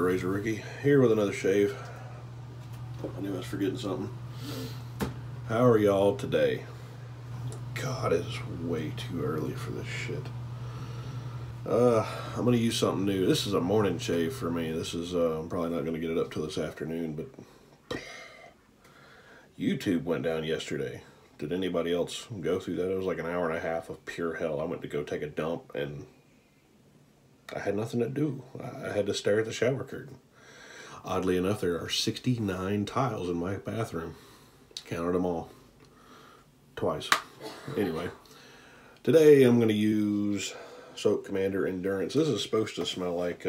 Razor Ricky, here with another shave. I knew I was forgetting something. How are y'all today? God, it is way too early for this shit. I'm going to use something new. This is a morning shave for me. This is, I'm probably not going to get it up till this afternoon, but YouTube went down yesterday. Did anybody else go through that? It was like an hour and a half of pure hell. I went to go take a dump and I had nothing to do. I had to stare at the shower curtain. Oddly enough, there are 69 tiles in my bathroom. Counted them all. Twice. Anyway, today I'm going to use Soap Commander Endurance. This is supposed to smell like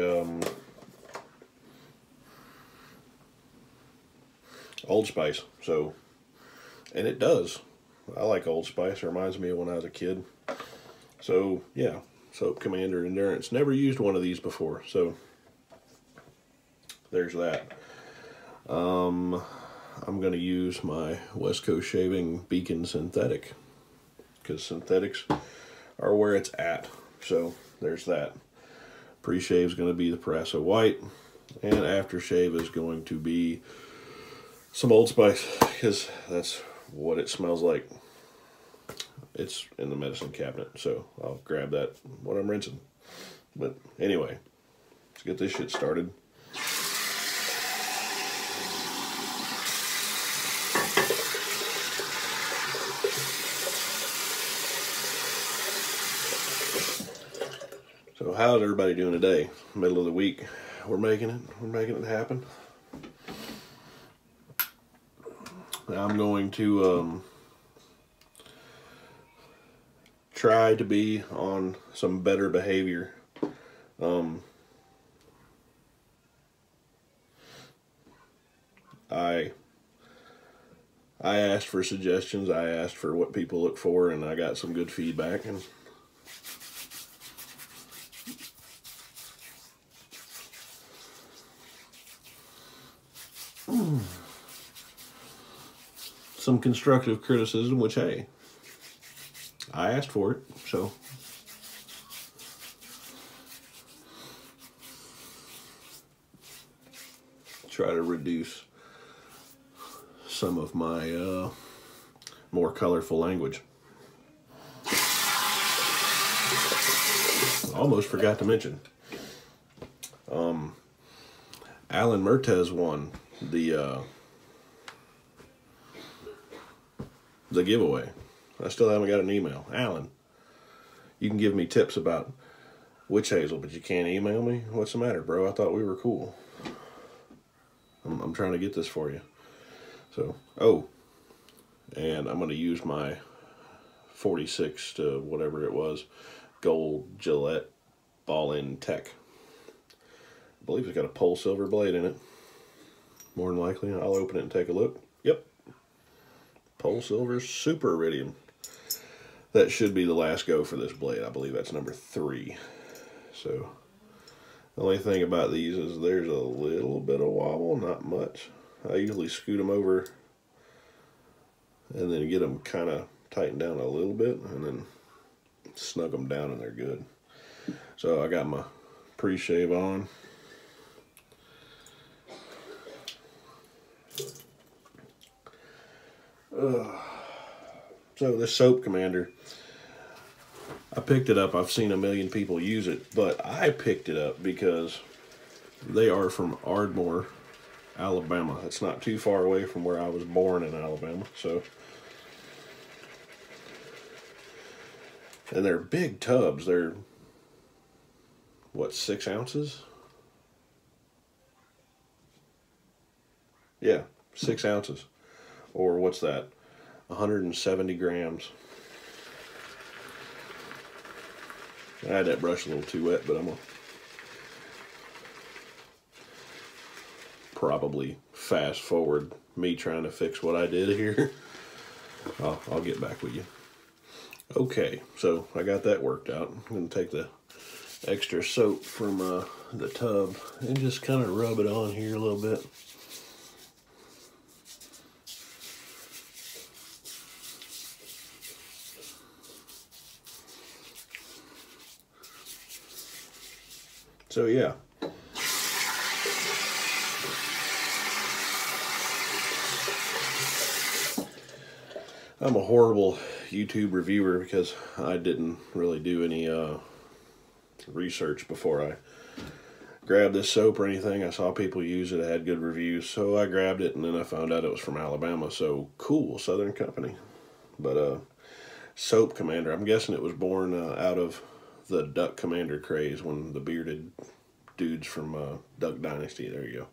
Old Spice. So, and it does. I like Old Spice. It reminds me of when I was a kid. So, yeah. Soap Commander Endurance. Never used one of these before, so there's that. I'm going to use my West Coast Shaving Beacon Synthetic, because synthetics are where it's at. So there's that. Pre-shave is going to be the Prasso White, and aftershave is going to be some Old Spice, because that's what it smells like. It's in the medicine cabinet, so I'll grab that when I'm rinsing. But anyway, let's get this shit started. So how's everybody doing today? Middle of the week. We're making it happen. I'm going to try to be on some better behavior. I asked for suggestions. I asked for what people look for, and I got some good feedback. And some constructive criticism, which, hey, I asked for it, so try to reduce some of my more colorful language. Almost forgot to mention, Alan Mertez won the giveaway. I still haven't got an email. Alan, you can give me tips about witch hazel, but you can't email me? What's the matter, bro? I thought we were cool. I'm trying to get this for you. So, oh, and I'm going to use my 46 to whatever it was, gold Gillette Ball-In Tech. I believe it's got a pole silver blade in it. More than likely, I'll open it and take a look. Yep. Pole silver super iridium. That should be the last go for this blade. I believe that's number 3. So the only thing about these is there's a little bit of wobble, not much. I usually scoot them over and then get them kind of tightened down a little bit and then snug them down and they're good. So I got my pre-shave on. So this Soap Commander, I picked it up. I've seen a million people use it, but I picked it up because they are from Ardmore, Alabama. It's not too far away from where I was born in Alabama. So, and they're big tubs. They're, what, 6 ounces? Yeah, 6 ounces. Or what's that? 170 grams. I had that brush a little too wet, but I'm going to probably fast forward me trying to fix what I did here. I'll get back with you. Okay, so I got that worked out. I'm going to take the extra soap from the tub and just kind of rub it on here a little bit. So yeah, I'm a horrible YouTube reviewer because I didn't really do any research before I grabbed this soap or anything. I saw people use it, it had good reviews, so I grabbed it, and then I found out it was from Alabama. So cool, Southern company. But Soap Commander, I'm guessing it was born out of the Duck Commander craze when the bearded dudes from Duck Dynasty, there you go,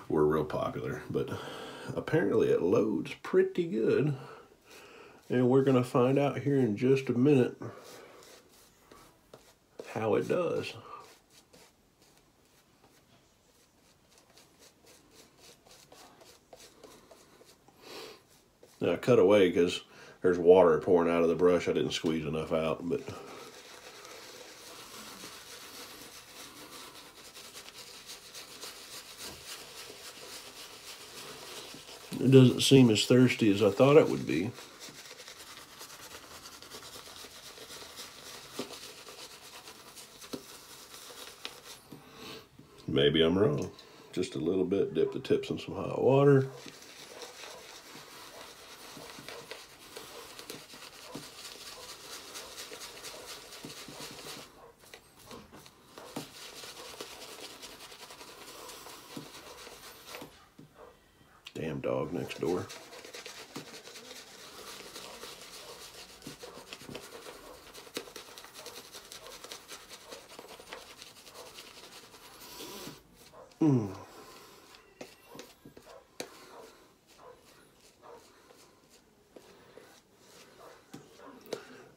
were real popular. But apparently it loads pretty good, and we're going to find out here in just a minute how it does. Now I cut away because there's water pouring out of the brush. I didn't squeeze enough out, but it doesn't seem as thirsty as I thought it would be. Maybe I'm wrong. Just a little bit, dip the tips in some hot water. Damn dog next door.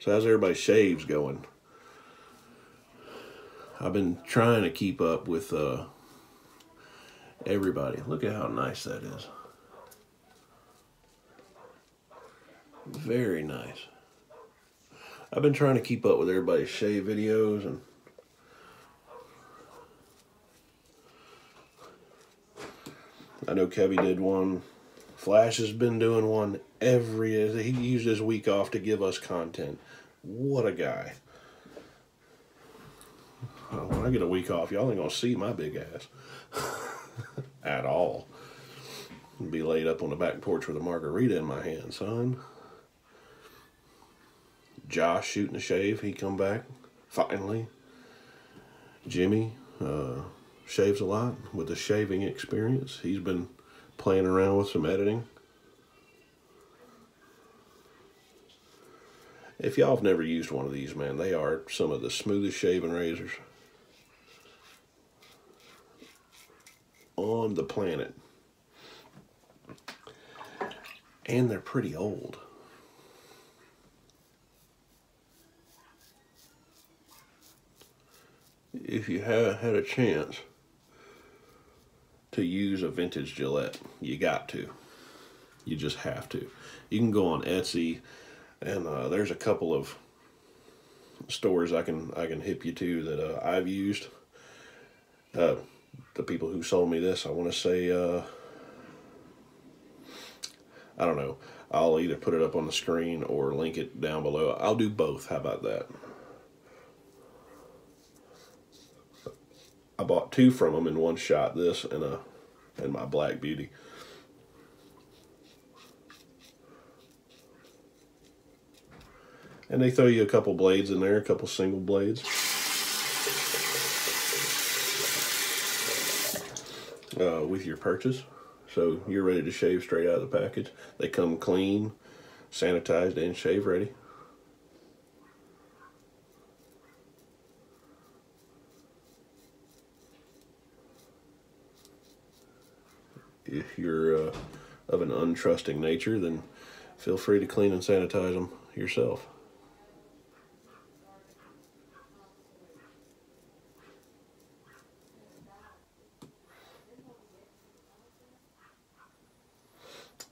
So how's everybody's shaves going? I've been trying to keep up with everybody. Look at how nice that is. Very nice. I've been trying to keep up with everybody's shave videos, and I know Kevy did one. Flash has been doing one he used his week off to give us content. What a guy. When I get a week off, y'all ain't gonna see my big ass. At all. I'll be laid up on the back porch with a margarita in my hand, son. Josh shooting a shave, he come back, finally. Jimmy shaves a lot with a shaving experience. He's been playing around with some editing. If y'all have never used one of these, man, they are some of the smoothest shaving razors on the planet. And they're pretty old. If you have had a chance to use a vintage Gillette, you got to. You just have to. You can go on Etsy, and there's a couple of stores I can hip you to that I've used. The people who sold me this, I want to say, I don't know. I'll either put it up on the screen or link it down below. I'll do both. How about that? I bought two from them in one shot, this and my Black Beauty. And they throw you a couple blades in there, a couple single blades. With your purchase. So you're ready to shave straight out of the package. They come clean, sanitized, and shave ready. If you're of an untrusting nature, then feel free to clean and sanitize them yourself.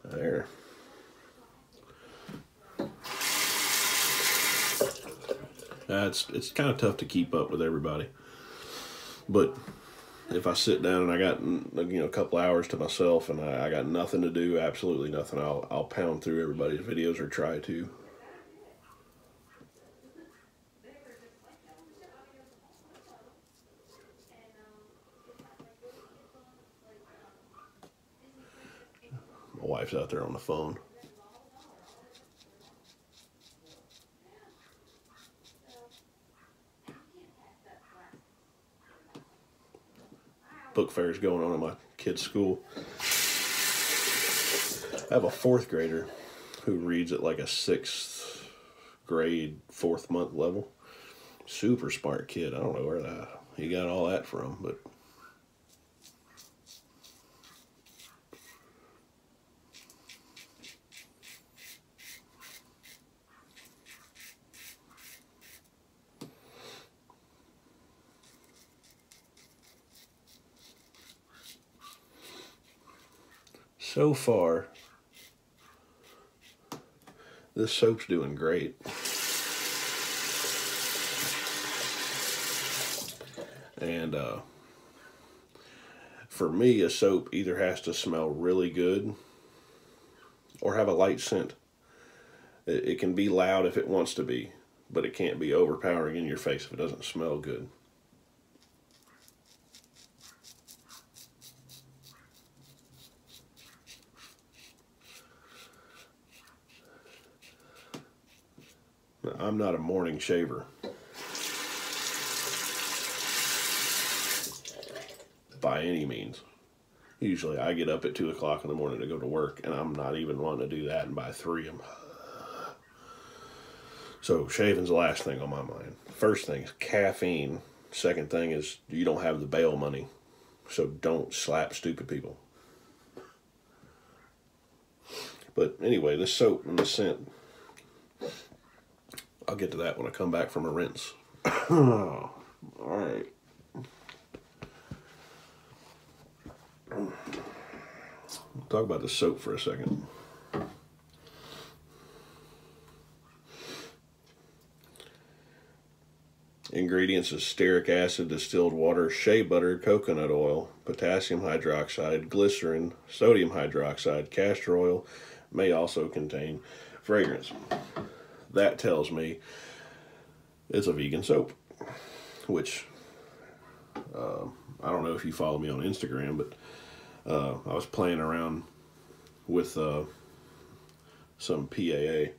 There. It's kind of tough to keep up with everybody, but if I sit down and I got a couple hours to myself and I got nothing to do, absolutely nothing, I'll pound through everybody's videos or try to. My wife's out there on the phone. book fairs going on at my kid's school. I have a 4th grader who reads at like a 6th grade, 4th month level. Super smart kid. I don't know where he got all that from, but so far, this soap's doing great. And for me, a soap either has to smell really good or have a light scent. It can be loud if it wants to be, but it can't be overpowering in your face if it doesn't smell good. I'm not a morning shaver by any means. Usually I get up at 2 o'clock in the morning to go to work, and I'm not even wanting to do that, and by 3 I'm... So shaving's the last thing on my mind. First thing is caffeine. Second thing is you don't have the bail money, so don't slap stupid people. But anyway, this soap and the scent, I'll get to that when I come back from a rinse. All right. Talk about the soap for a second. Ingredients is stearic acid, distilled water, shea butter, coconut oil, potassium hydroxide, glycerin, sodium hydroxide, castor oil. May also contain fragrance. That tells me it's a vegan soap, which I don't know if you follow me on Instagram, but I was playing around with some PAA,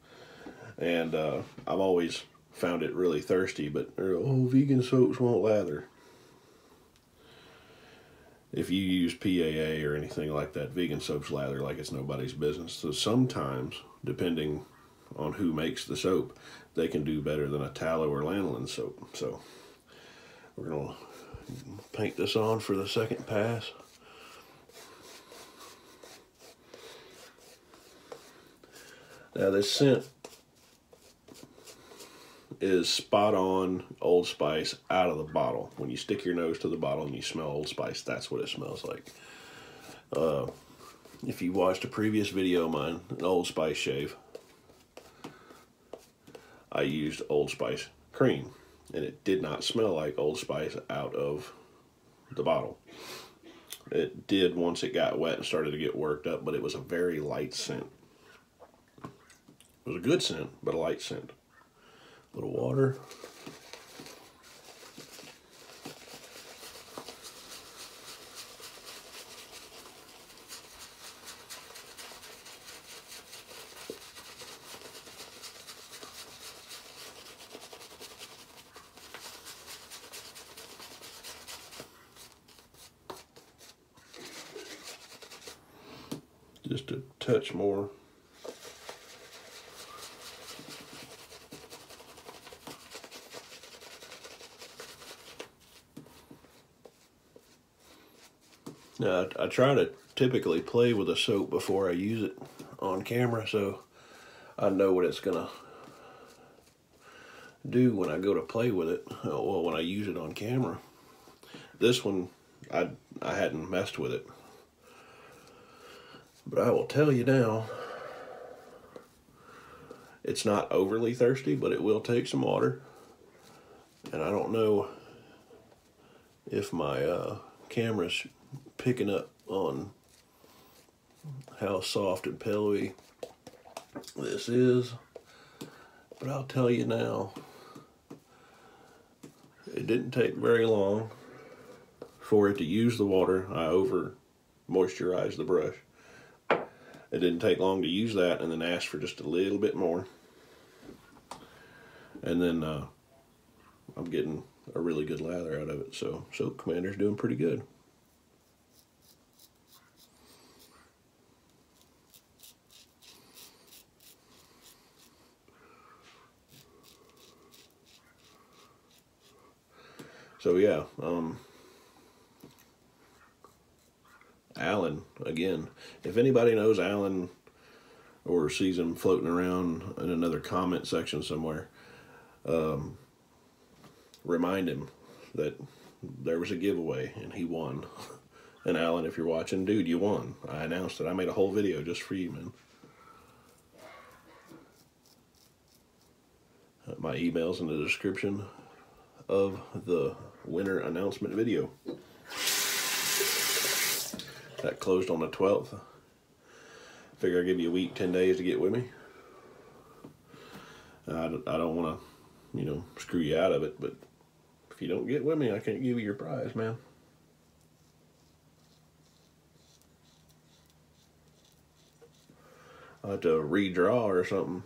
and I've always found it really thirsty, but vegan soaps won't lather. If you use PAA or anything like that, vegan soaps lather like it's nobody's business. So sometimes, depending on who makes the soap, they can do better than a tallow or lanolin soap. So we're going to paint this on for the second pass. Now this scent is spot on Old Spice out of the bottle. When you stick your nose to the bottle and you smell Old Spice, that's what it smells like. If you watched a previous video of mine, an Old Spice shave, I used Old Spice cream, and it did not smell like Old Spice out of the bottle. It did once it got wet and started to get worked up, but it was a very light scent. It was a good scent, but a light scent. A little water. Just a touch more. Now, I try to typically play with a soap before I use it on camera, so I know what it's gonna do when I go to play with it. Well, when I use it on camera. This one, I hadn't messed with it. But I will tell you now, it's not overly thirsty, but it will take some water. And I don't know if my camera's picking up on how soft and pillowy this is. But I'll tell you now, it didn't take very long for it to use the water. I over moisturized the brush. It didn't take long to use that, and then ask for just a little bit more. And then I'm getting a really good lather out of it. So Soap Commander's doing pretty good. So yeah, Alan, again, if anybody knows Alan or sees him floating around in another comment section somewhere, remind him that there was a giveaway and he won. And Alan, if you're watching, dude, you won. I announced it. I made a whole video just for you, man. My email's in the description of the winner announcement video. That closed on the 12th. Figure I'll give you a week, 10 days to get with me. I don't want to, you know, screw you out of it, but if you don't get with me, I can't give you your prize, man. I'll have to redraw or something.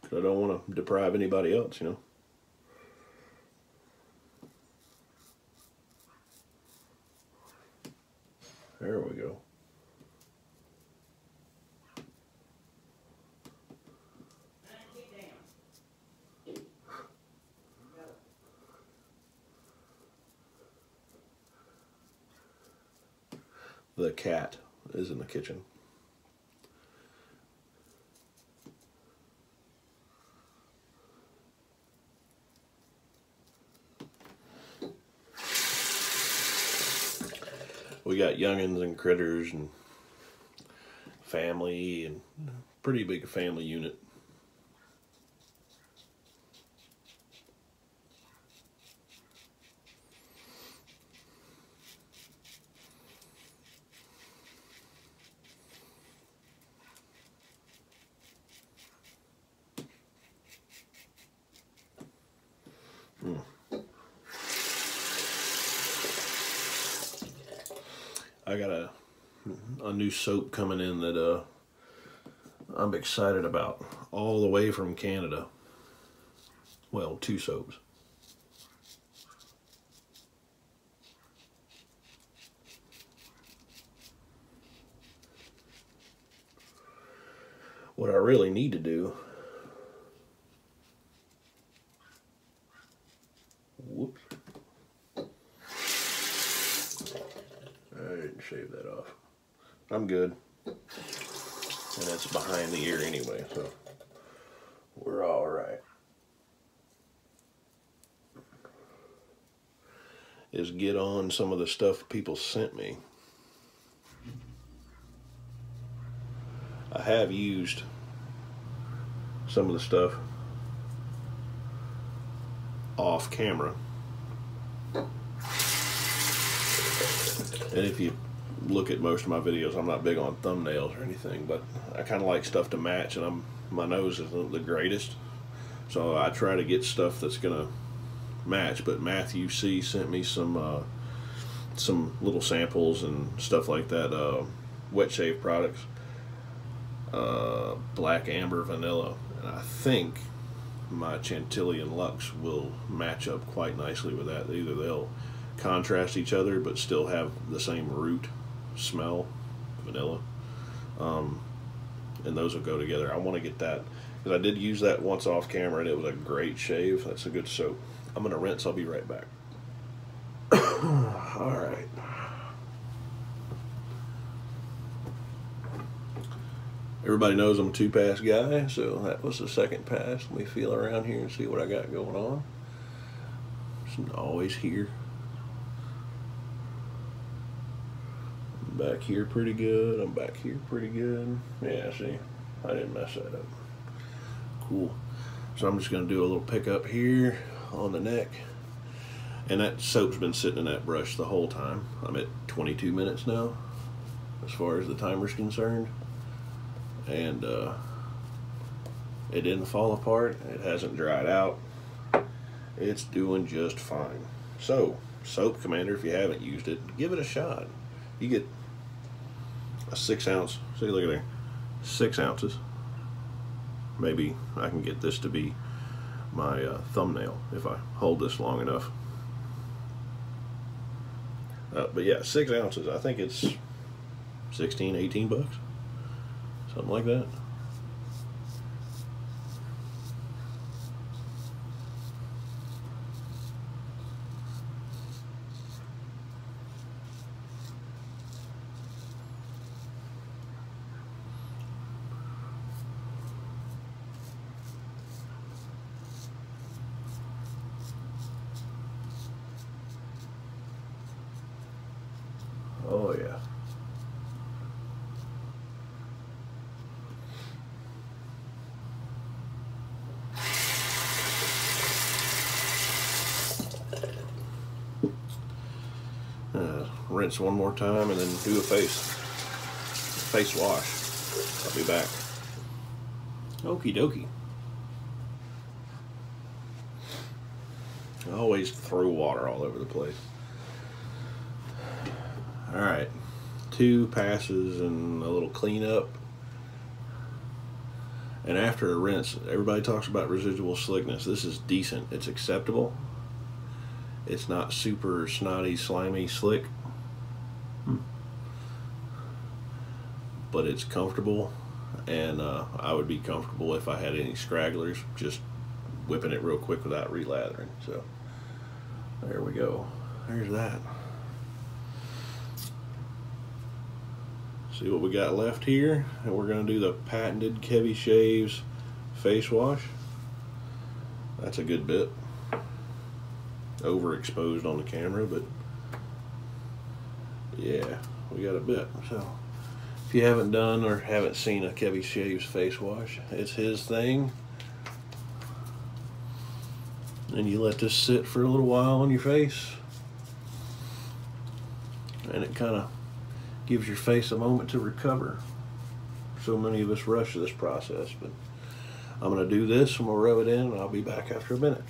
I don't want to deprive anybody else, you know. There we go. The cat is in the kitchen. We got youngins and critters and family and pretty big family unit. I got a new soap coming in that I'm excited about, all the way from Canada. Well, 2 soaps. What I really need to do, whoops, I didn't shave that off. I'm good. And it's behind the ear anyway, so we're all right. Is get on some of the stuff people sent me. I have used some of the stuff off camera. And if you look at most of my videos, I'm not big on thumbnails or anything, but I kind of like stuff to match, and my nose isn't the greatest, so I try to get stuff that's gonna match. But Matthew C sent me some little samples and stuff like that, wet shave products, black amber vanilla, and I think my Chantilly and Luxe will match up quite nicely with that. Either they'll contrast each other but still have the same root smell, vanilla, and those will go together. I want to get that because I did use that once off camera and it was a great shave. That's a good soap. I'm gonna rinse. I'll be right back. All right. Everybody knows I'm a 2-pass guy, so that was the second pass. Let me feel around here and see what I got going on. It's always here. I'm back here pretty good. I'm back here pretty good. Yeah, see, I didn't mess that up. Cool. So I'm just going to do a little pickup here on the neck. And that soap's been sitting in that brush the whole time. I'm at 22 minutes now, as far as the timer's concerned. And it didn't fall apart. It hasn't dried out. It's doing just fine. So, Soap Commander, if you haven't used it, give it a shot. You get a 6-ounce. See, look at there, 6 ounces. Maybe I can get this to be my thumbnail if I hold this long enough. But yeah, 6 ounces. I think it's 16, 18 bucks. Something like that. Oh yeah. Rinse one more time and then do a face wash. I'll be back. Okie dokie. I always throw water all over the place. Alright, 2 passes and a little cleanup. And after a rinse, everybody talks about residual slickness. This is decent. It's acceptable. It's not super snotty, slimy, slick. But it's comfortable, and I would be comfortable if I had any scragglers, just whipping it real quick without relathering. So there we go. There's that. See what we got left here, and we're going to do the patented Kevy Shaves face wash. That's a good bit. Overexposed on the camera, but yeah, we got a bit. So if you haven't done or haven't seen a Kevy Shaves face wash, it's his thing. And you let this sit for a little while on your face, and it kind of gives your face a moment to recover. So many of us rush this process, but I'm going to do this, and we'll rub it in, and I'll be back after a minute.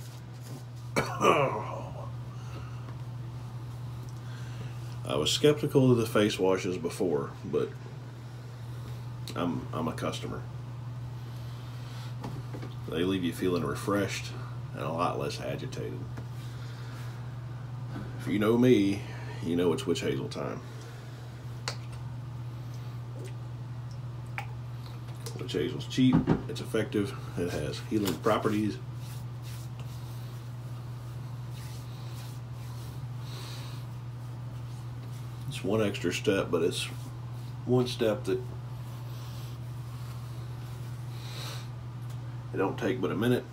I was skeptical of the face washes before, but I'm a customer. They leave you feeling refreshed and a lot less agitated. If you know me, you know it's witch hazel time. Witch hazel's cheap, it's effective, it has healing properties. It's one extra step, but it's one step that it don't take but a minute,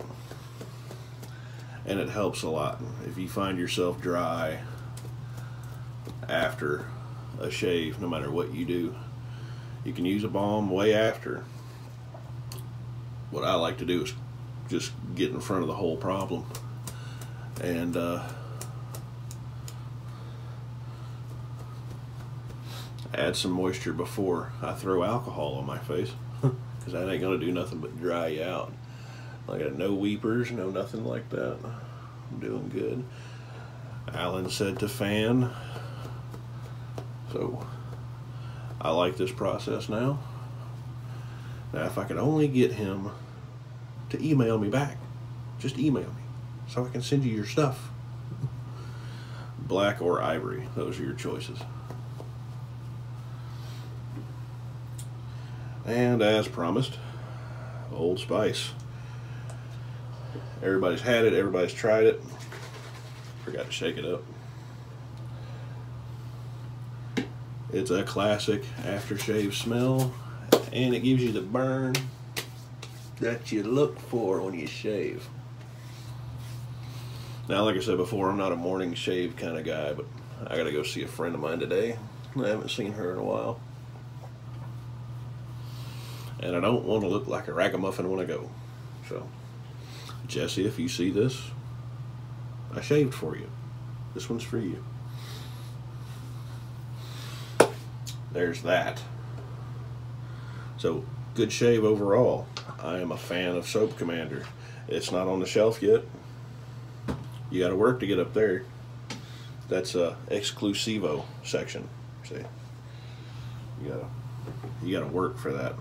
and it helps a lot. If you find yourself dry after a shave, no matter what you do, you can use a balm way after. What I like to do is just get in front of the whole problem and add some moisture before I throw alcohol on my face, because that ain't gonna do nothing but dry you out. I got no weepers, no nothing like that. I'm doing good. Alan said to fan, so I like this process now. Now if I could only get him to email me back, just email me so I can send you your stuff. Black or ivory, those are your choices. And as promised, Old Spice. Everybody's had it, everybody's tried it. Forgot to shake it up. It's a classic aftershave smell, and it gives you the burn that you look for when you shave. Now, like I said before, I'm not a morning shave kind of guy, but I gotta go see a friend of mine today. I haven't seen her in a while. And I don't want to look like a ragamuffin when I go. So, Jessie, if you see this, I shaved for you. This one's for you. There's that. So, good shave overall. I am a fan of Soap Commander. It's not on the shelf yet. You got to work to get up there. That's a exclusivo section. See, you gotta work for that.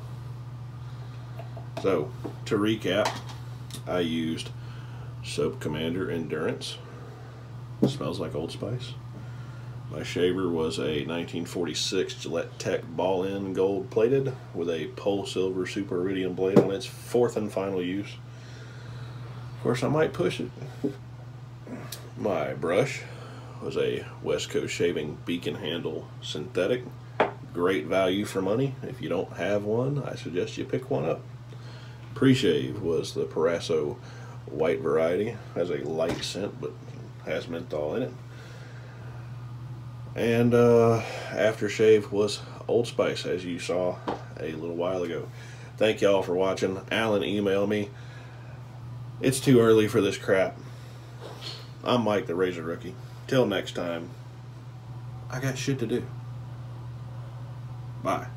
So, to recap, I used Soap Commander Endurance. It smells like Old Spice. My shaver was a 1946 Gillette Tech Ball-In gold plated with a Pole Silver Super Iridium blade on its 4th and final use. Of course, I might push it. My brush was a West Coast Shaving Beacon Handle Synthetic. Great value for money. If you don't have one, I suggest you pick one up. Pre-shave was the Parasso White variety. Has a light scent, but has menthol in it. And aftershave was Old Spice, as you saw a little while ago. Thank y'all for watching. Alan emailed me. It's too early for this crap. I'm Mike the Razor Rookie. Till next time, I got shit to do. Bye.